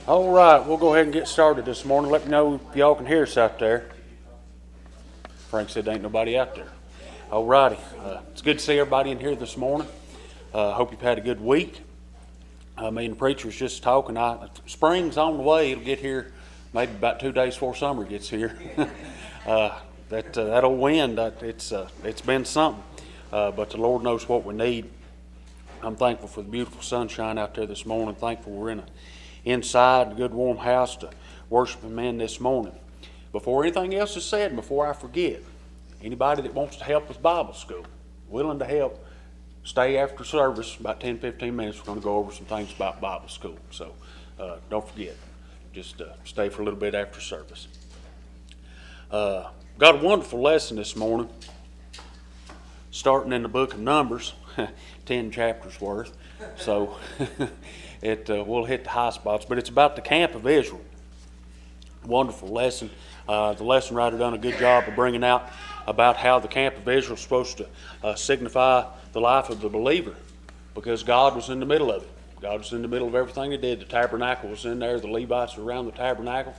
All right, we'll go ahead and get started this morning. Let me know if y'all can hear us out there. Frank said there ain't nobody out there. All righty. It's good to see everybody in here this morning. Hope you've had a good week. Me and the preacher was just talking. Spring's on the way. It'll get here maybe about 2 days before summer gets here. That old wind, it's been something. But the Lord knows what we need. I'm thankful for the beautiful sunshine out there this morning. Thankful we're inside a good warm house to worship Him in this morning. Before anything else is said, and before I forget, anybody that wants to help with Bible school, willing to help, stay after service, about 10-15 minutes. We're going to go over some things about Bible school. So don't forget, just stay for a little bit after service. Got a wonderful lesson this morning, starting in the book of Numbers, 10 chapters worth. So we'll hit the high spots, but it's about the camp of Israel. Wonderful lesson. The lesson writer done a good job of bringing out about how the camp of Israel is supposed to signify the life of the believer, because God was in the middle of it. God was in the middle of everything they did. The tabernacle was in there. The Levites were around the tabernacle.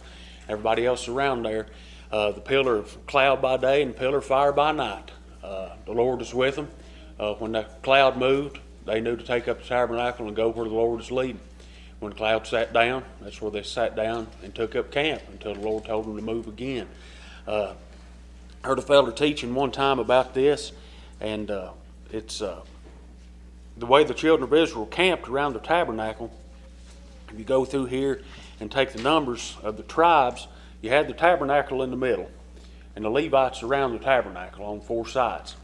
Everybody else around there. The pillar of cloud by day and pillar of fire by night. The Lord was with them. When the cloud moved, they knew to take up the tabernacle and go where the Lord was leading. When the cloud sat down, that's where they sat down and took up camp until the Lord told them to move again. I heard a fellow teaching one time about this, and it's the way the children of Israel camped around the tabernacle. If you go through here and take the numbers of the tribes, you had the tabernacle in the middle, and the Levites around the tabernacle on 4 sides.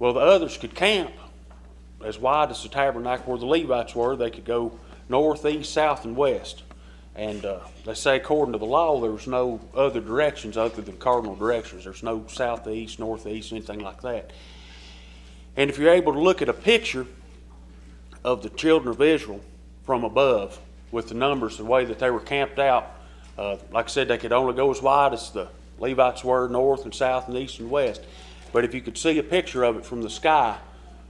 Well, the others could camp as wide as the tabernacle where the Levites were. They could go north, east, south, and west. And they say according to the law, there was no other directions other than cardinal directions. There's no southeast, northeast, anything like that. And if you're able to look at a picture of the children of Israel from above with the numbers, the way that they were camped out, like I said, they could only go as wide as the Levites were, north and south and east and west. But if you could see a picture of it from the sky,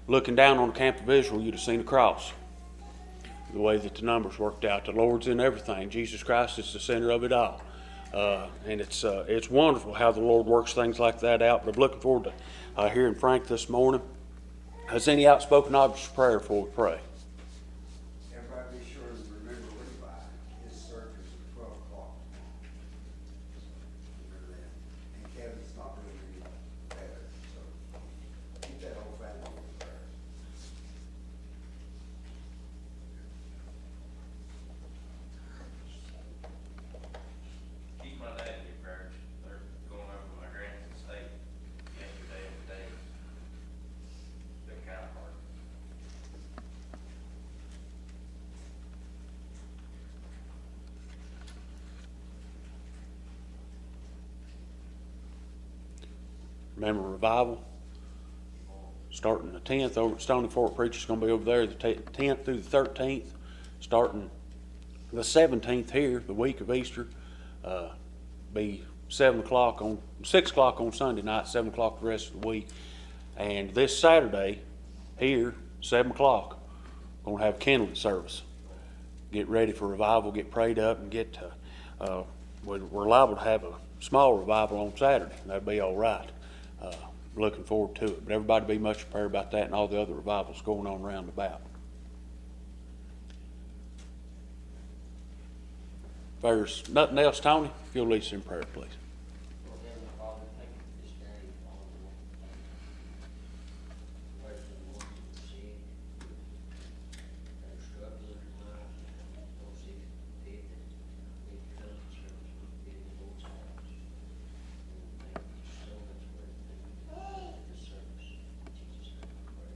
looking down on the camp of Israel, you'd have seen a cross. The way that the numbers worked out. The Lord's in everything. Jesus Christ is the center of it all. And it's wonderful how the Lord works things like that out. But I'm looking forward to hearing Frank this morning. Has any outspoken objects of prayer before we pray? Everybody be sure to remember Levi. His service is 12 o'clock. Remember that. And Kevin's not really any better. So keep that whole family in prayer. Keep my dad in your prayers. They're going over my grandson's estate yesterday and today. They're kind of hard. Remember revival? Starting the 10th over at Stony Fork. Preacher's going to be over there the 10th through the 13th. Starting the 17th here, the week of Easter. Be 6 o'clock on Sunday night, 7 o'clock the rest of the week. And this Saturday here, 7 o'clock, going to have a candlelight service. Get ready for revival, get prayed up, and we're liable to have a small revival on Saturday. That'll be all right. Looking forward to it. But everybody be much prepared about that and all the other revivals going on around about. If there's nothing else, Tony, if you'll lead us in prayer, please. Lord Heavenly Father, thank you for this day, all the way. Pray for the ones that are sick, that are struggling in life, those sick and dead, that need your healing service, we get in the Lord's house. And thank you so much for everything in this service. In Jesus' name I pray.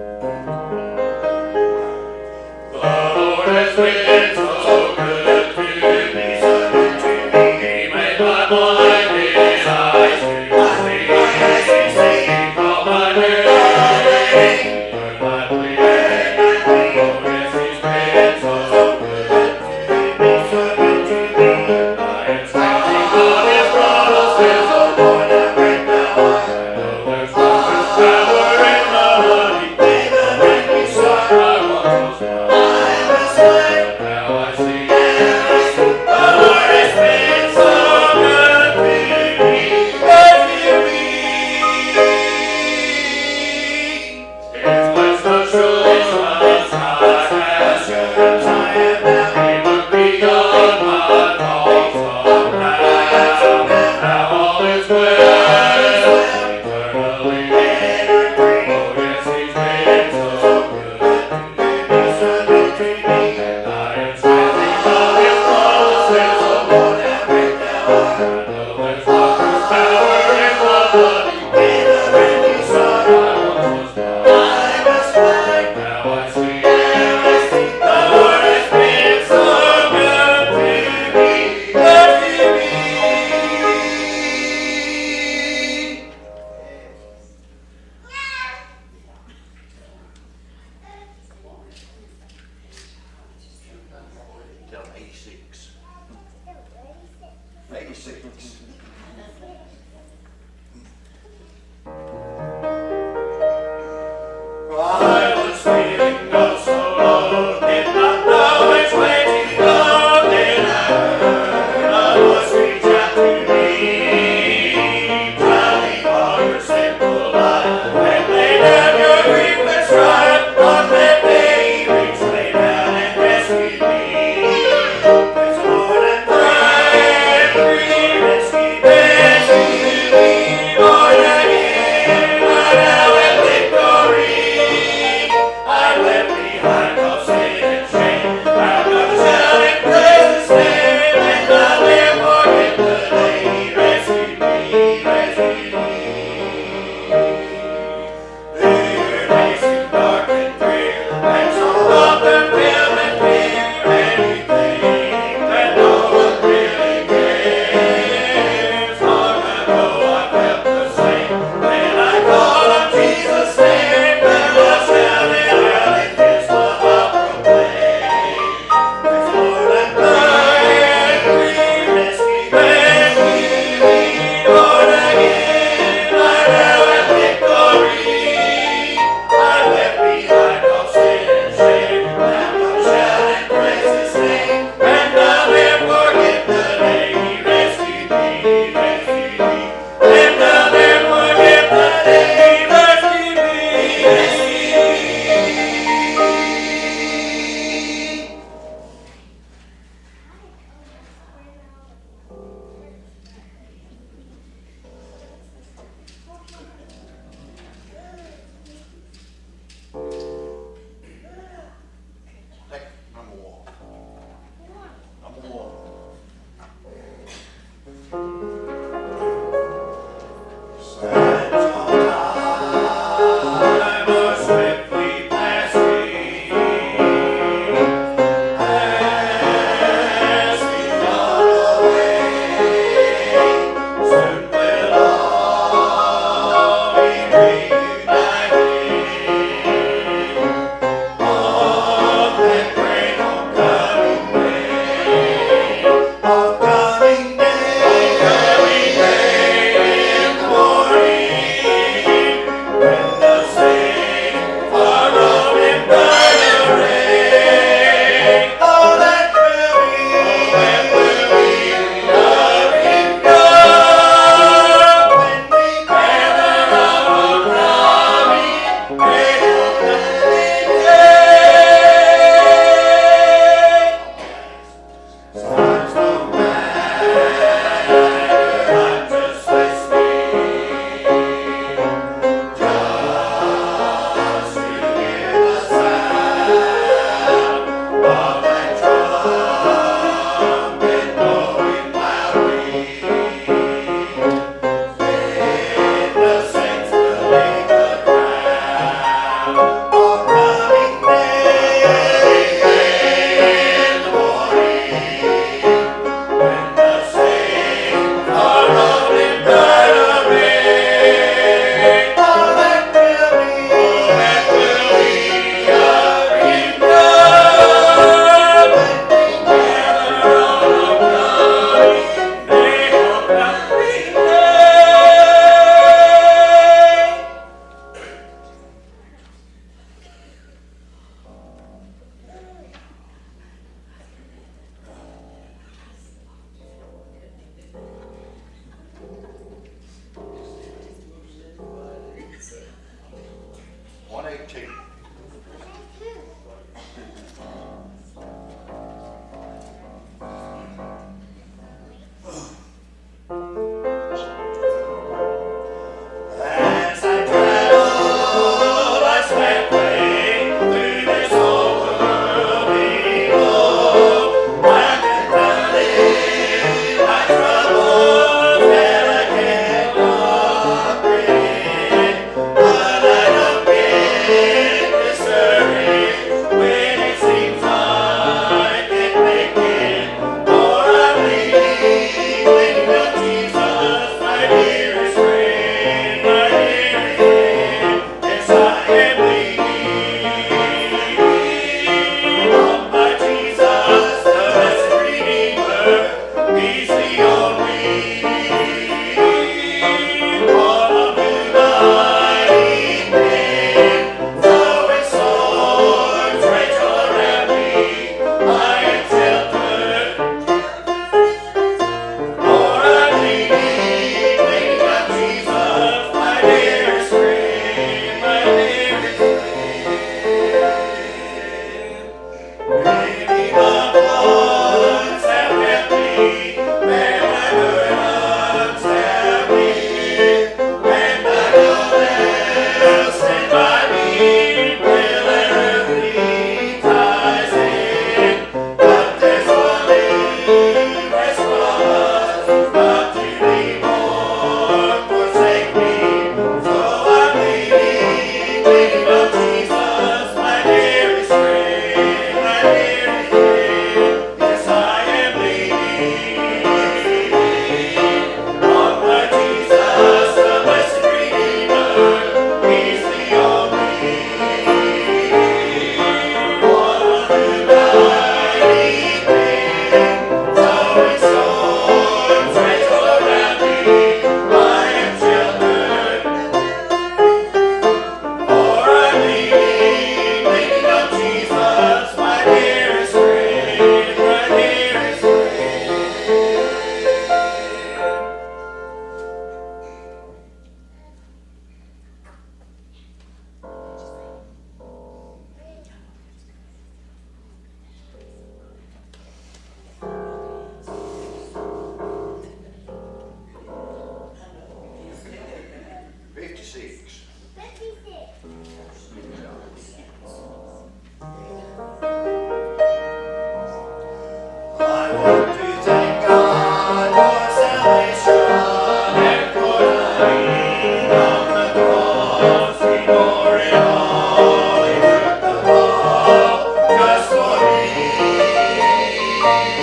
Lord has been so good to me, so good to me. He made my blind eyes to see. He called my name, heard my plea. Oh, yes, he's been so good to me, so good to me. I am standing on his promises, oh Lord, I break my heart. I know there's no power in the money.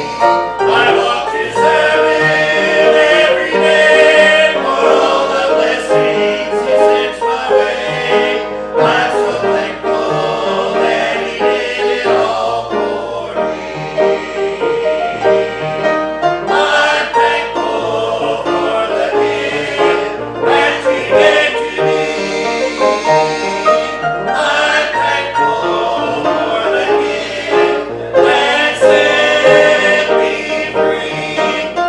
I walk to serve every day for all the blessings He sends my way. I'm so thankful that He did it all for me. I'm thankful for the gift that He gave to me. I'm thankful for the gift that set me free.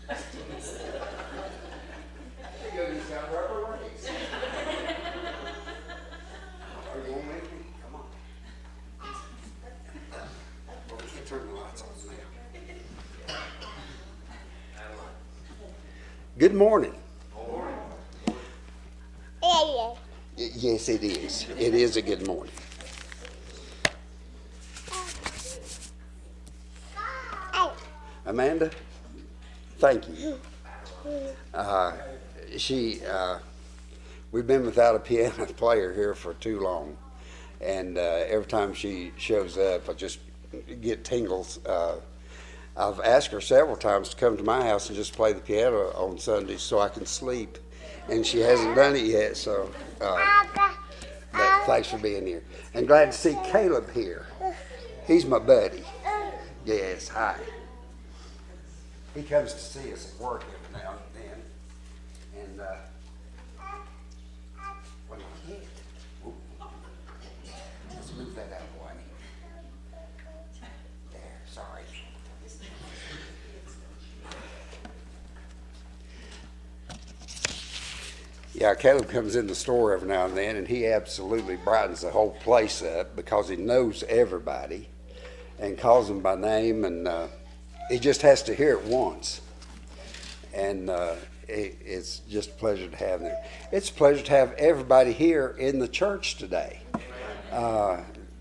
You just got rubber legs. Are you gonna make me? Come on. Well, we can't turn the lights on now. Good morning. Yes, it is. It is a good morning. Amanda, thank you. We've been without a piano player here for too long, and every time she shows up, I just get tingles. I've asked her several times to come to my house and just play the piano on Sundays so I can sleep, and she hasn't done it yet. So, but thanks for being here, and glad to see Caleb here. He's my buddy. Yes, hi. He comes to see us at work every now and then, and when he can't, let's move that out of the way. There, sorry. Yeah, Caleb comes in the store every now and then, and he absolutely brightens the whole place up because he knows everybody and calls them by name, and he just has to hear it once. And it's just a pleasure to have them. It's a pleasure to have everybody here in the church today.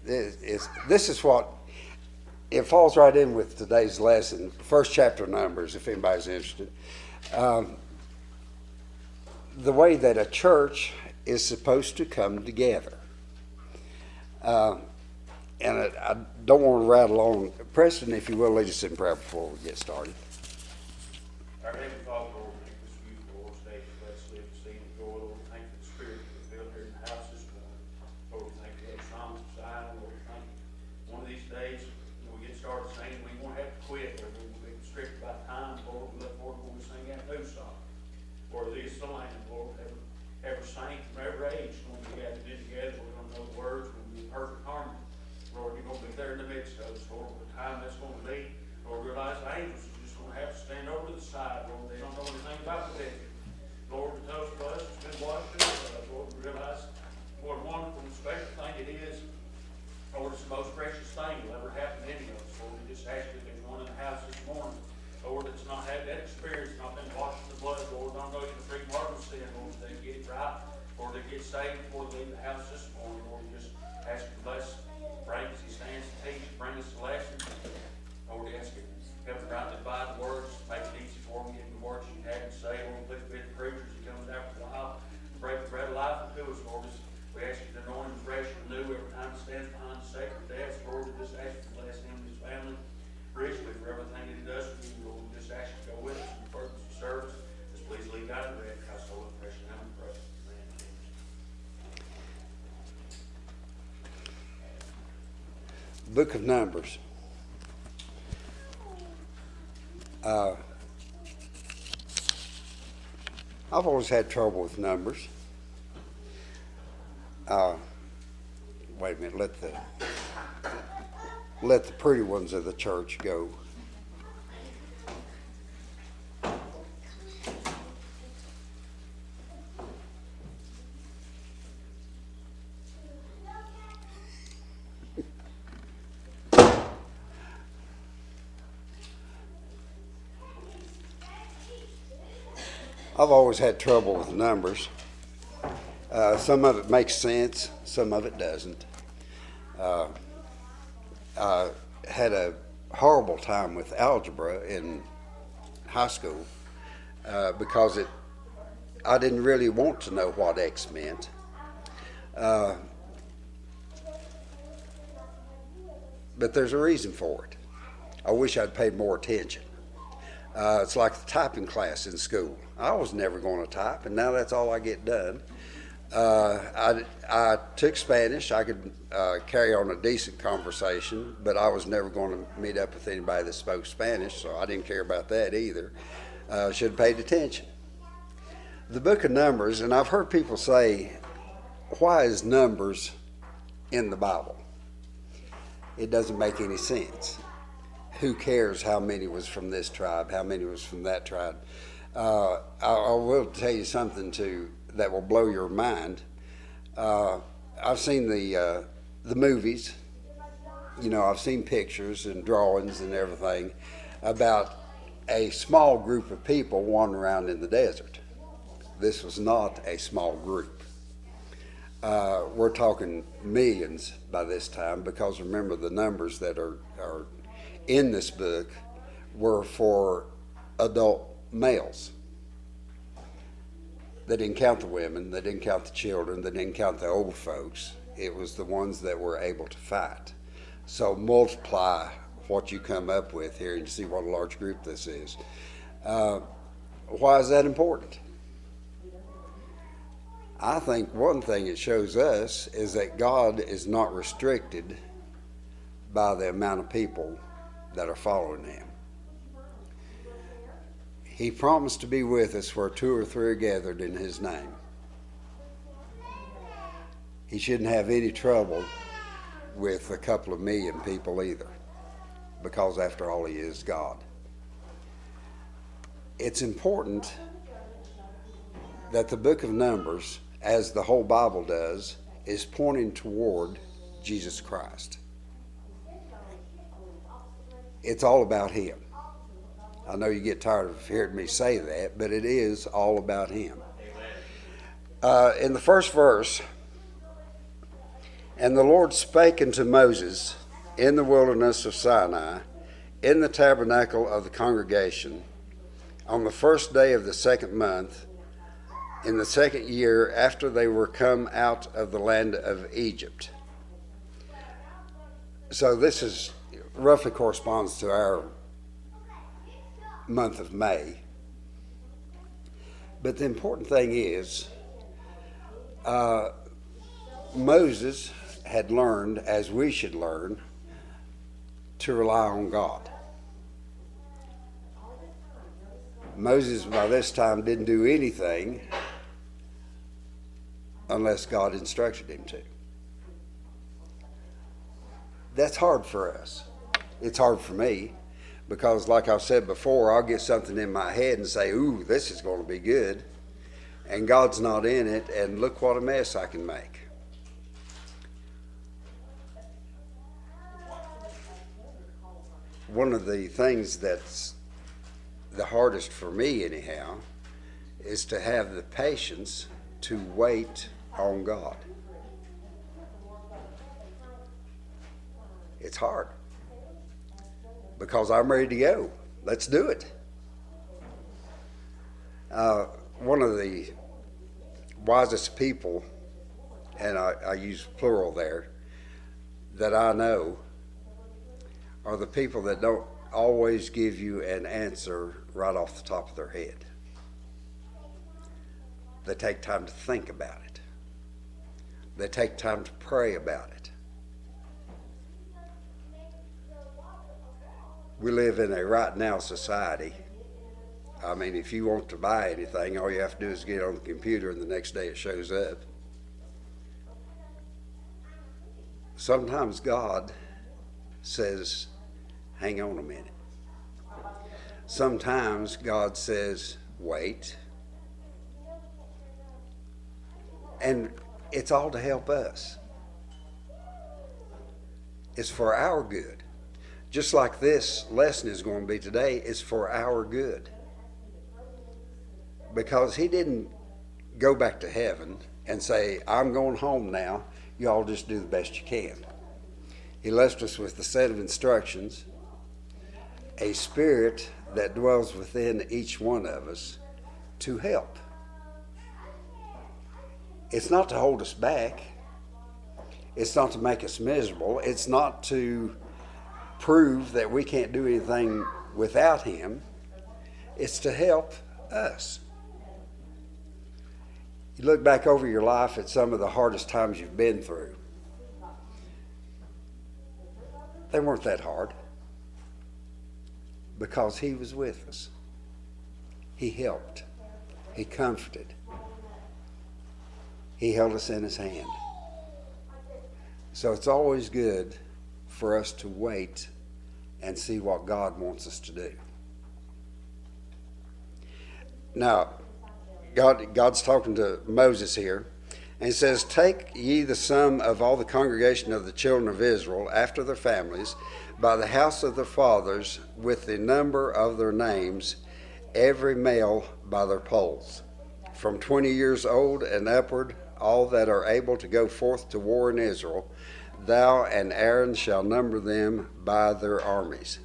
This is what, it falls right in with today's lesson, first chapter of Numbers, if anybody's interested. The way that a church is supposed to come together. And I don't want to rattle on. Preston, if you will, lead us in prayer before we get started. Our Heavenly Father, Lord, thank you for you, Lord, today, bless, live, see, and go, Lord. Thank you for the Spirit that was built here in the house this morning. Lord, thank you for the songs of Zion, Lord. Thank you. One of these days, when we get started singing, we won't have to quit, Lord. We won't be restricted by time, Lord. We look forward when we sing that new song. Lord, this is the land, Lord. Every saint from every age, when we gather together, we're going to know the words, we're going to be in perfect harmony. Lord, you're going to be there in the midst of us, Lord, the time that's going to be. Lord, realize the angels are just going to have to stand over to the side, Lord. They don't know anything about the dead. Lord, to those of us who's been washed in the blood, Lord, we realize what a wonderful and special thing it is. Lord, it's the most precious thing that ever happened to any of us. Lord, we just ask you if there's one in the house this morning, Lord, that's not had that experience, not been washed in the blood, Lord, don't know you to free pardon of sin, Lord, they get it right, Lord, they get saved before they leave the house this morning, Lord, we just ask you to bless Frank as he stands to teach, bring us the lesson. Lord, we ask you to help him right to divide the words, make it easy for him, give him the words you have to say, Lord, please be the preachers he comes after a while, break the bread of life into us, Lord, we ask you to anoint him fresh and new every time he stands behind the sacred desk, Lord, we just ask you to bless him and his family richly for everything that he does for you, Lord. We just ask you to go with us in the purpose of service. Just please lead God and read Christ's holy and precious name we pray. Amen. Book of Numbers. I've always had trouble with numbers. Wait a minute, let the pretty ones of the church go. I've always had trouble with numbers. Some of it makes sense, some of it doesn't. I had a horrible time with algebra in high school because I didn't really want to know what X meant. But there's a reason for it. I wish I'd paid more attention. It's like the typing class in school. I was never going to type, and now that's all I get done. I took Spanish. I could carry on a decent conversation, but I was never going to meet up with anybody that spoke Spanish, so I didn't care about that either. Should have paid attention. The book of Numbers, and I've heard people say, why is Numbers in the Bible? It doesn't make any sense. who cares how many was from this tribe, how many was from that tribe. I will tell you something that will blow your mind. I've seen the movies. You know, I've seen pictures and drawings and everything about a small group of people wandering around in the desert. This was not a small group. We're talking millions by this time, because remember, the numbers that are in this book were for adult males. They didn't count the women, they didn't count the children, they didn't count the old folks. It was the ones that were able to fight. So multiply what you come up with here and you see what a large group this is. Why is that important? I think one thing it shows us is that God is not restricted by the amount of people that are following him. He promised to be with us where 2 or 3 are gathered in his name. He shouldn't have any trouble with a couple of million people either, because after all, he is God. It's important that the book of Numbers, as the whole Bible does, is pointing toward Jesus Christ. It's all about him. I know you get tired of hearing me say that, but it is all about him. In the first verse, "And the Lord spake unto Moses in the wilderness of Sinai, in the tabernacle of the congregation, on the first day of the 2nd month, in the 2nd year after they were come out of the land of Egypt." So this is roughly corresponds to our month of May. But the important thing is, Moses had learned, as we should learn, to rely on God. Moses by this time didn't do anything unless God instructed him to. That's hard for us. It's hard for me, because like I've said before, I'll get something in my head and say, ooh, this is going to be good. And God's not in it, and look what a mess I can make. One of the things that's the hardest for me anyhow is to have the patience to wait on God. It's hard, because I'm ready to go. Let's do it. One of the wisest people, and I use plural there, that I know are the people that don't always give you an answer right off the top of their head. They take time to think about it. They take time to pray about it. We live in a right now society. I mean, if you want to buy anything, all you have to do is get on the computer and the next day it shows up. Sometimes God says, hang on a minute. Sometimes God says, wait. And it's all to help us. It's for our good. Just like this lesson is going to be today, it's for our good. Because he didn't go back to heaven and say, I'm going home now, you all just do the best you can. He left us with the set of instructions, a spirit that dwells within each one of us to help. It's not to hold us back. It's not to make us miserable. It's not to prove that we can't do anything without him. It's to help us. You look back over your life at some of the hardest times you've been through. They weren't that hard, because he was with us. He helped. He comforted. He held us in his hand. So it's always good for us to wait and see what God wants us to do. Now, God's talking to Moses here, and he says, "Take ye the sum of all the congregation of the children of Israel after their families, by the house of their fathers, with the number of their names, every male by their polls, from 20 years old and upward, all that are able to go forth to war in Israel. Thou and Aaron shall number them by their armies."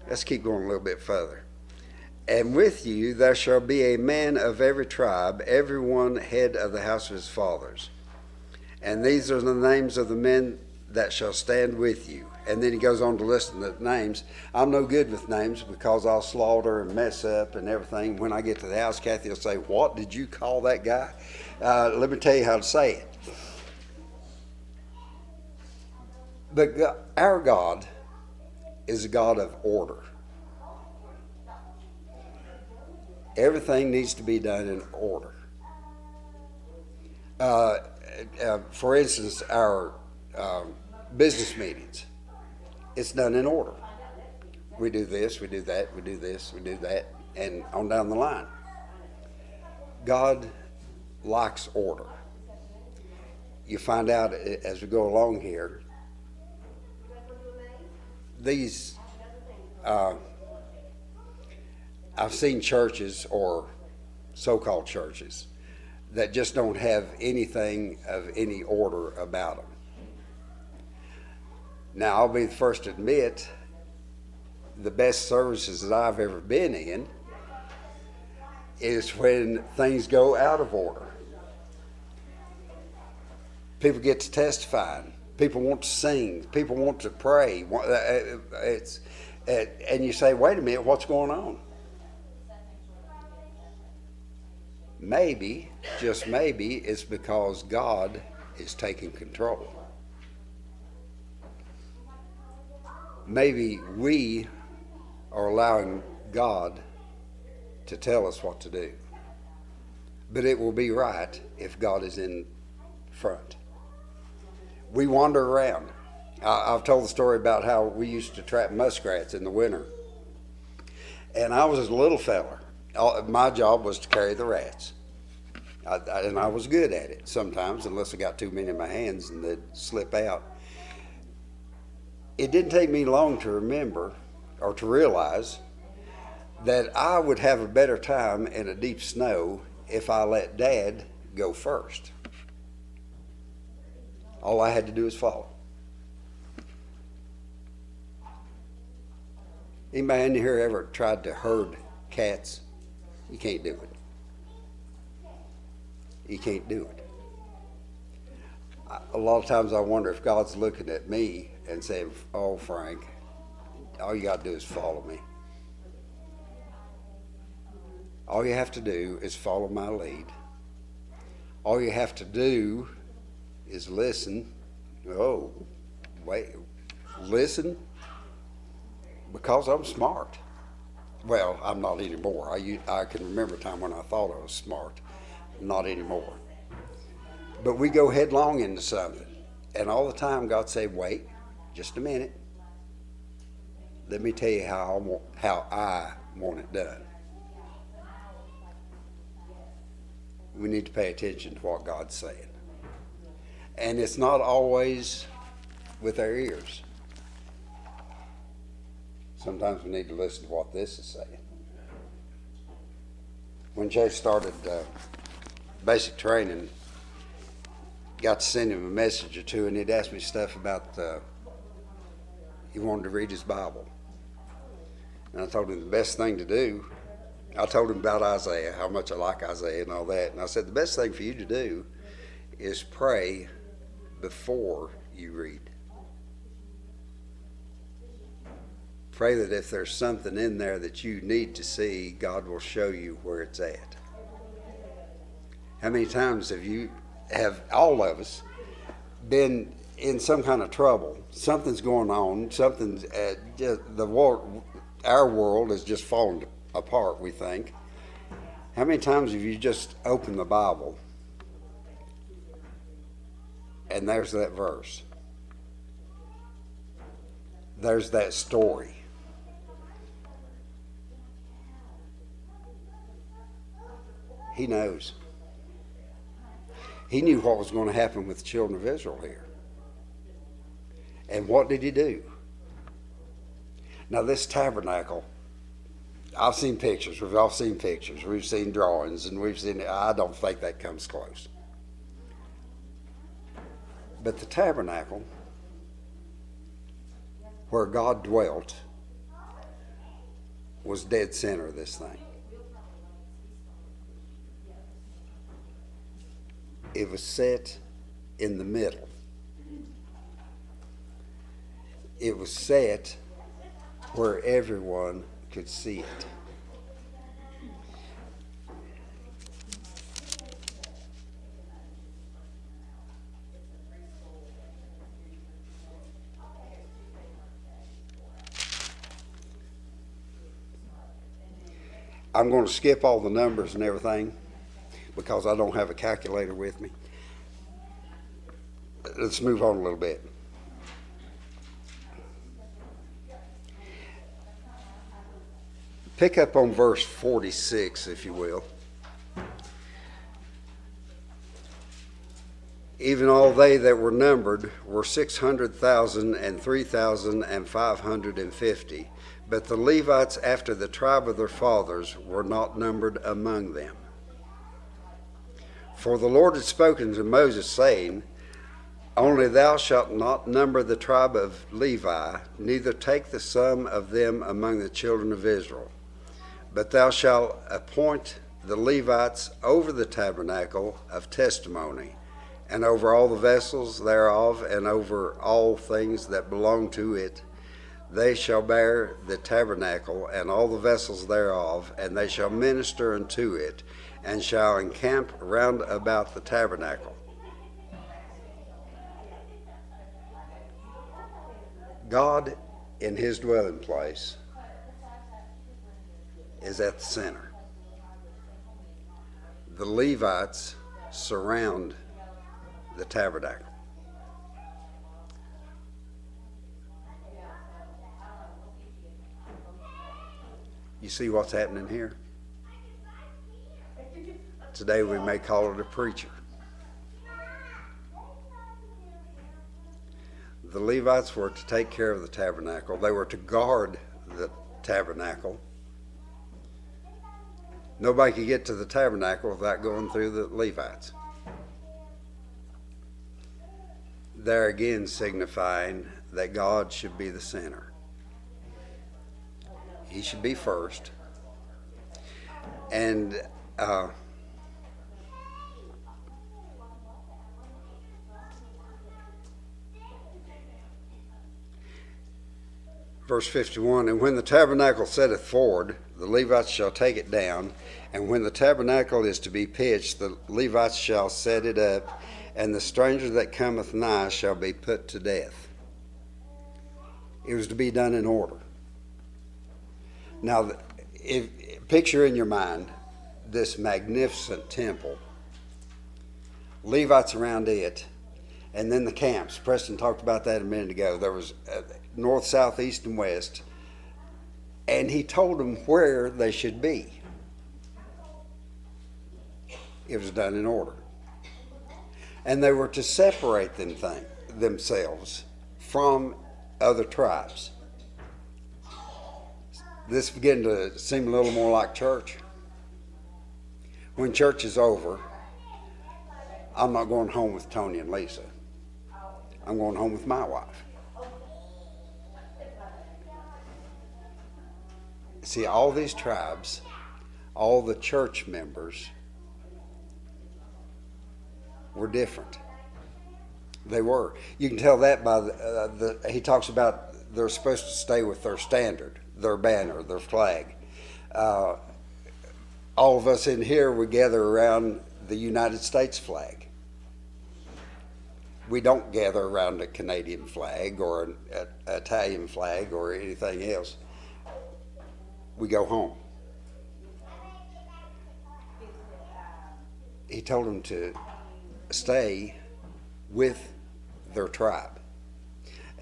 Let's keep going a little bit further. "And with you there shall be a man of every tribe, every one head of the house of his fathers. And these are the names of the men that shall stand with you." And then he goes on to list the names. I'm no good with names because I'll slaughter and mess up and everything. When I get to the house, Kathy will say, "What did you call that guy?" Let me tell you how to say it. But our God is a God of order. Everything needs to be done in order. For instance, our business meetings, it's done in order. We do this, we do that, we do this, we do that, and on down the line. God likes order. You find out as we go along here, these, I've seen churches or so-called churches that just don't have anything of any order about them. Now, I'll be the first to admit the best services that I've ever been in is when things go out of order. People get to testify. People want to sing. People want to pray. And you say, "Wait a minute, what's going on?" Maybe, just maybe, it's because God is taking control. Maybe we are allowing God to tell us what to do. But it will be right if God is in front. We wander around. I've told the story about how we used to trap muskrats in the winter. And I was a little feller. My job was to carry the rats. And I was good at it sometimes, unless I got too many in my hands and they'd slip out. It didn't take me long to remember or to realize that I would have a better time in a deep snow if I let Dad go first. All I had to do is follow. Anybody in here ever tried to herd cats? You can't do it. You can't do it. A lot of times I wonder if God's looking at me and saying, "Oh, Frank, all you got to do is follow me. All you have to do is follow my lead. All you have to do is listen." Oh, wait, listen? Because I'm smart. Well, I'm not anymore. I can remember a time when I thought I was smart. Not anymore. But we go headlong into something. And all the time God say, "Wait, just a minute. Let me tell you how I want it done." We need to pay attention to what God's saying. And it's not always with our ears. Sometimes we need to listen to what this is saying. When Jay started basic training, got to send him a message or two, and he'd ask me stuff about, he wanted to read his Bible. And I told him the best thing to do, I told him about Isaiah, how much I like Isaiah and all that. And I said, the best thing for you to do is pray before you read. Pray that if there's something in there that you need to see, God will show you where it's at. How many times have all of us been in some kind of trouble? Something's going on. Something's our world is just falling apart, we think. How many times have you just opened the Bible and there's that verse? there's that story. He knows. He knew what was going to happen with the children of Israel here. And what did he do? Now this tabernacle, I've seen pictures, we've all seen pictures, we've seen drawings, and we've seen, I don't think that comes close. But the tabernacle, where God dwelt, was dead center of this thing. It was set in the middle. It was set where everyone could see it. I'm going to skip all the numbers and everything because I don't have a calculator with me. Let's move on a little bit. Pick up on verse 46, if you will. Even all they that were numbered were 600,000 and 3,550. But the Levites after the tribe of their fathers were not numbered among them. For the Lord had spoken to Moses, saying, Only thou shalt not number the tribe of Levi, neither take the sum of them among the children of Israel. But thou shalt appoint the Levites over the tabernacle of testimony, and over all the vessels thereof, and over all things that belong to it. They shall bear the tabernacle and all the vessels thereof, and they shall minister unto it, and shall encamp round about the tabernacle. God in his dwelling place is at the center. The Levites surround the tabernacle. You see what's happening here? Today we may call it a preacher. The Levites were to take care of the tabernacle. They were to guard the tabernacle. Nobody could get to the tabernacle without going through the Levites. There again signifying that God should be the center. He should be first. And verse 51, And when the tabernacle setteth forward, the Levites shall take it down, and when the tabernacle is to be pitched, the Levites shall set it up, and the stranger that cometh nigh shall be put to death. It was to be done in order. Now, picture in your mind this magnificent temple, Levites around it, and then the camps. Preston talked about that a minute ago. There was north, south, east, and west, and he told them where they should be. It was done in order. And they were to separate themselves from other tribes. This began to seem a little more like church. When church is over, I'm not going home with Tony and Lisa. I'm going home with my wife. See, all these tribes, all the church members were different. They were. You can tell that by he talks about they're supposed to stay with their standard, their banner, their flag. All of us in here, we gather around the United States flag. We don't gather around a Canadian flag or an Italian flag or anything else. We go home. He told them to stay with their tribe.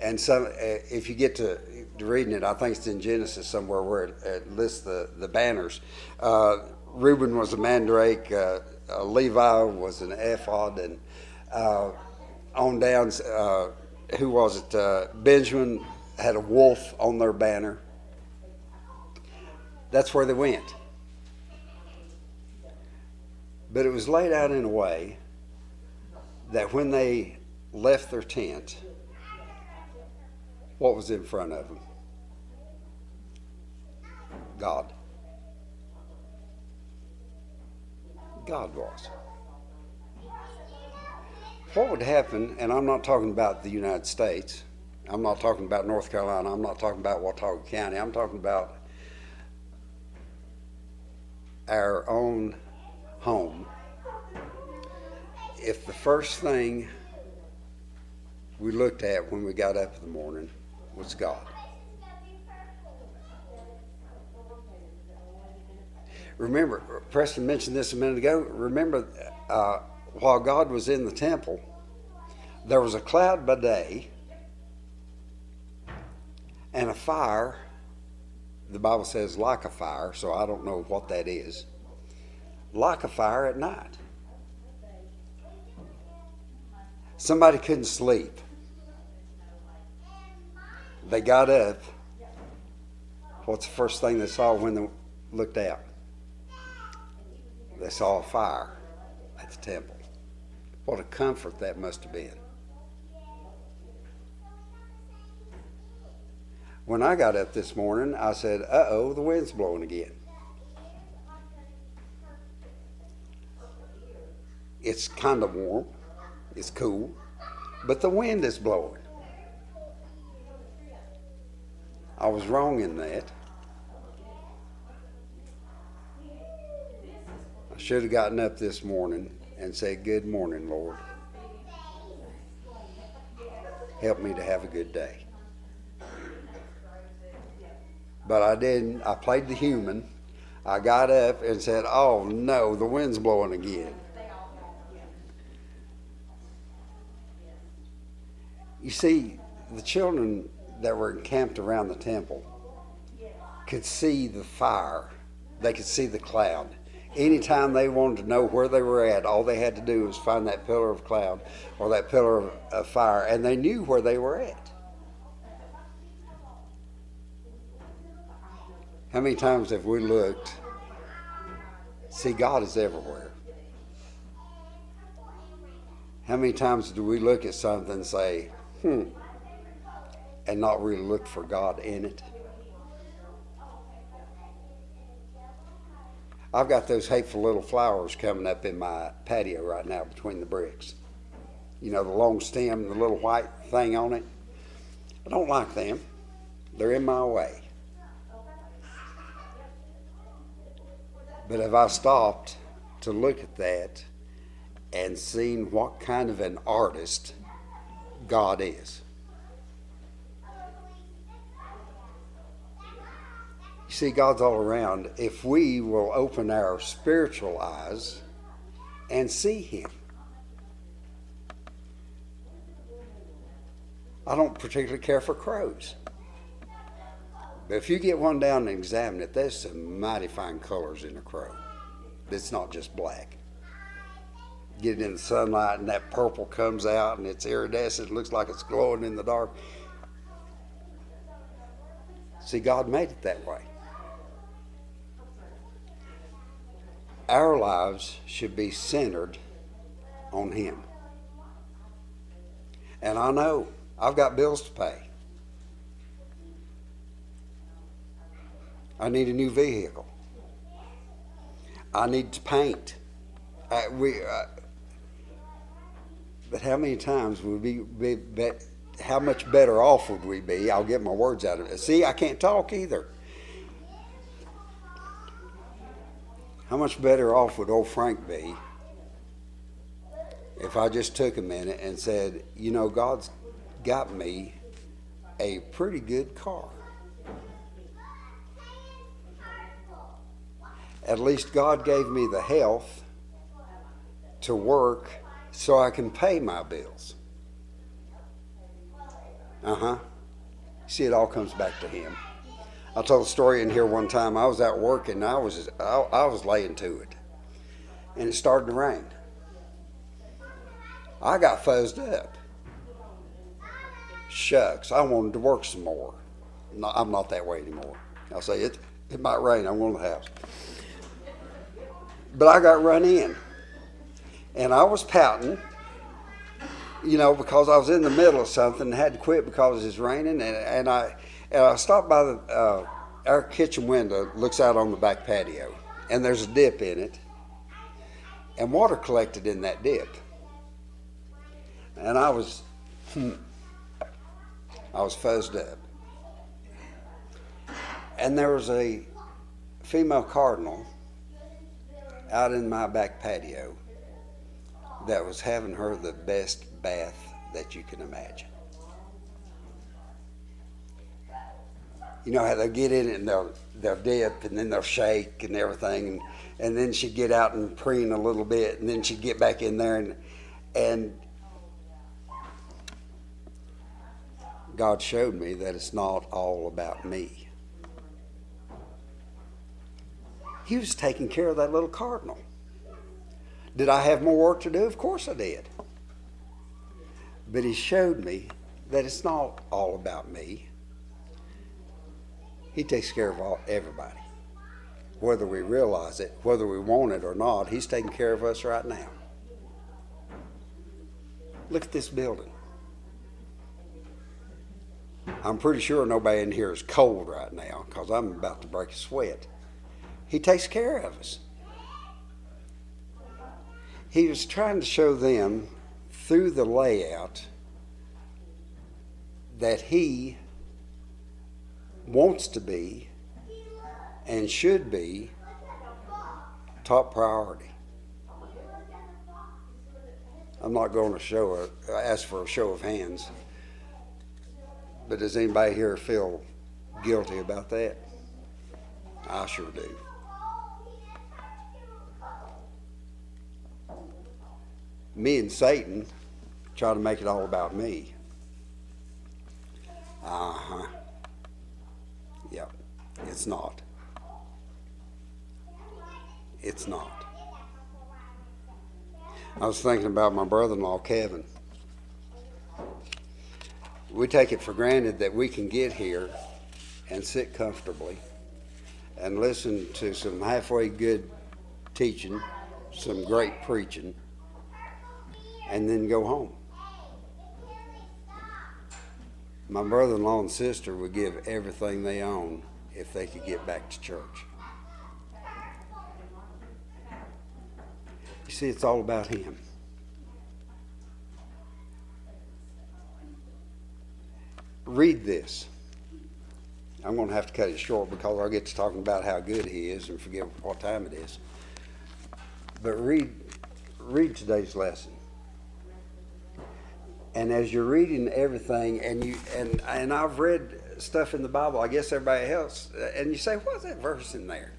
And some, if you get to reading it, I think it's in Genesis somewhere where it lists the banners. Reuben was a mandrake, Levi was an ephod, and on down, who was it? Benjamin had a wolf on their banner. That's where they went. But it was laid out in a way that when they left their tent, what was in front of them? God. God was. What would happen, and I'm not talking about the United States, I'm not talking about North Carolina, I'm not talking about Watauga County, I'm talking about our own home. If the first thing we looked at when we got up in the morning was God. Remember, Preston mentioned this a minute ago. Remember, while God was in the temple, there was a cloud by day and a fire. The Bible says like a fire, so I don't know what that is. Like a fire at night. Somebody couldn't sleep. They got up. What's the first thing they saw when they looked out? They saw a fire at the temple. What a comfort that must have been. When I got up this morning, I said, uh-oh, the wind's blowing again. It's kind of warm. It's cool. But the wind is blowing. I was wrong in that. I should have gotten up this morning and said, good morning, Lord. Help me to have a good day. But I didn't. I played the human. I got up and said, oh no, the wind's blowing again. You see, the children that were encamped around the temple could see the fire. They could see the cloud. Anytime they wanted to know where they were at, all they had to do was find that pillar of cloud or that pillar of fire, and they knew where they were at. How many times have we looked? See, God is everywhere. How many times do we look at something and say, and not really look for God in it? I've got those hateful little flowers coming up in my patio right now between the bricks. You know, the long stem and the little white thing on it. I don't like them. They're in my way. But have I stopped to look at that and seen what kind of an artist God is? You see, God's all around if we will open our spiritual eyes and see Him. I don't particularly care for crows. But if you get one down and examine it, there's some mighty fine colors in a crow. It's not just black. Get it in the sunlight and that purple comes out and it's iridescent. It looks like it's glowing in the dark. See, God made it that way. Our lives should be centered on Him. And I know I've got bills to pay. I need a new vehicle. I need to paint. But how many times would we be, how much better off would we be? I'll get my words out of it. See, I can't talk either. How much better off would old Frank be if I just took a minute and said, you know, God's got me a pretty good car. At least God gave me the health to work so I can pay my bills. See, it all comes back to him. I told a story in here one time. I was out working. I was laying to it, and it started to rain. I got fuzzed up. Shucks, I wanted to work some more. No, I'm not that way anymore. I'll say it might rain. I'm going to the house. But I got run in, and I was pouting, because I was in the middle of something and had to quit because it was raining. And I stopped by our kitchen window, looks out on the back patio, and there's a dip in it, and water collected in that dip. And I was fuzzed up. And there was a female cardinal out in my back patio that was having her the best bath that you can imagine. You know how they'll get in it and they'll dip and then they'll shake and everything, and then she'd get out and preen a little bit, and then she'd get back in there, and God showed me that it's not all about me. He was taking care of that little cardinal. Did I have more work to do? Of course I did. But he showed me that it's not all about me. He takes care of everybody. Whether we realize it, whether we want it or not, he's taking care of us right now. Look at this building. I'm pretty sure nobody in here is cold right now because I'm about to break a sweat. He takes care of us. He was trying to show them through the layout that he wants to be and should be top priority. I'm not going to ask for a show of hands, but does anybody here feel guilty about that? I sure do. Me and Satan try to make it all about me. Yep, it's not. It's not. I was thinking about my brother-in-law, Kevin. We take it for granted that we can get here and sit comfortably and listen to some halfway good teaching, some great preaching, and then go home. My brother-in-law and sister would give everything they own if they could get back to church. You see, it's all about him. Read this. I'm going to have to cut it short because I'll get to talking about how good he is and forget what time it is. But read today's lesson. And as you're reading everything, and I've read stuff in the Bible, I guess everybody else, and you say, what's that verse in there?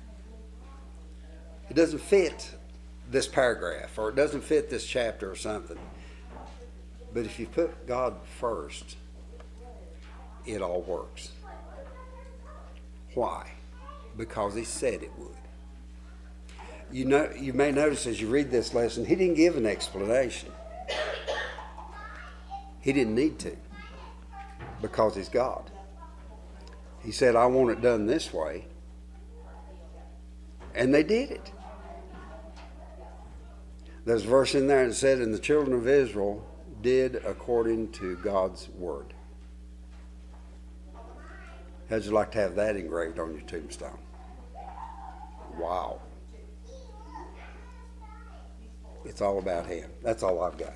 It doesn't fit this paragraph, or it doesn't fit this chapter or something. But if you put God first, it all works. Why? Because he said it would. You may notice as you read this lesson, he didn't give an explanation. He didn't need to, because he's God. He said, I want it done this way. And they did it. There's a verse in there that said, and the children of Israel did according to God's word. How'd you like to have that engraved on your tombstone? Wow. It's all about him. That's all I've got.